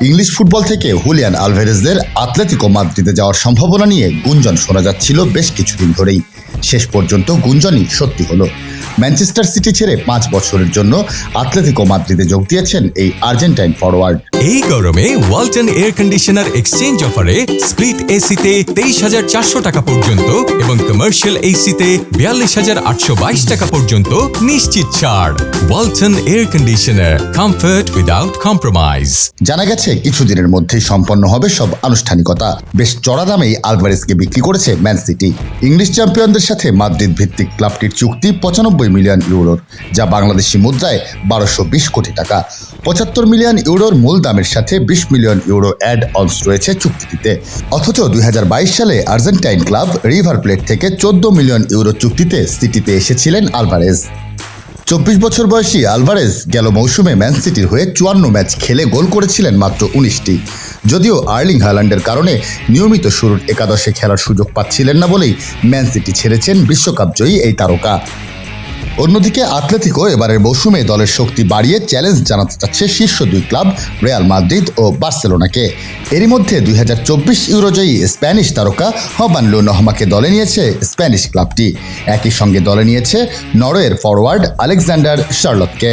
English football থেকে Julian আলভারেজদের Atletico মাদ্রিদে যাওয়ার সম্ভাবনা নিয়ে গুঞ্জন শোনা যাচ্ছিল বেশ কিছুদিন ধরেই। শেষ পর্যন্ত গুঞ্জনই সত্যি হলো। ম্যানচেস্টার সিটি ছেড়ে 5 বছরের জন্য আতলেতিকো মাদ্রিদে যোগ দিয়েছেন এই আর্জেন্টাইন ফরওয়ার্ড। এই গরমে ওয়ালটন এয়ার কন্ডিশনার এক্সচেঞ্জ অফারে স্প্লিট এসিতে 23,400 টাকা পর্যন্ত এবং কমার্শিয়াল এসিতে 42,822 টাকা পর্যন্ত নিশ্চিত ছাড়। Walton air conditioner, comfort without compromise. জানা গেছে কিছুদিনের মধ্যেই সম্পন্ন হবে সব আনুষ্ঠানিকতা। বেশ চড়া দামেই আলভারেজকে বিক্রি করেছে ম্যান সিটি। ইংলিশ চ্যাম্পিয়নদের সাথে মাদ্রিদ ভিত্তিক ক্লাবটির চুক্তি 95 মিলিয়ন ইউরোর, যা বাংলাদেশি মুদ্রায় 1220 কোটি টাকা। 75 মিলিয়ন ইউরোর মূল দামের সাথে 20 মিলিয়ন ইউরো অ্যাড অনস রয়েছে চুক্তিটিতে। অথচ 2022 সালে আর্জেন্টাইন ক্লাব রিভার প্লেট থেকে 14 মিলিয়ন ইউরো চুক্তিতে সিটিতে এসেছিলেন আলভারেজ। 24 বছর বয়সী আলভারেজ গেল মৌসুমে ম্যান সিটির হয়ে 54 ম্যাচ খেলে গোল করেছিলেন মাত্র 19টি। যদিও আর্লিং হাল্যান্ডের কারণে নিয়মিত শুরুর একাদশে খেলার সুযোগ পাচ্ছিলেন না বলেই ম্যান সিটি ছেড়েছেন বিশ্বকাপ জয়ী এই তারকা। অন্যদিকে আতলেতিকো এবারের মৌসুমে দলের শক্তি বাড়িয়ে চ্যালেঞ্জ জানাতে চাচ্ছে শীর্ষ 2 ক্লাব রিয়াল মাদ্রিদ ও বার্সেলোনাকে। এরই মধ্যে 2024 ইউরোজয়ী স্প্যানিশ তারকা হবান লোনহমাকে দলে নিয়েছে স্প্যানিশ ক্লাবটি। একই সঙ্গে দলে নিয়েছে নরওয়ের ফরওয়ার্ড আলেকজান্ডার শার্লটকে।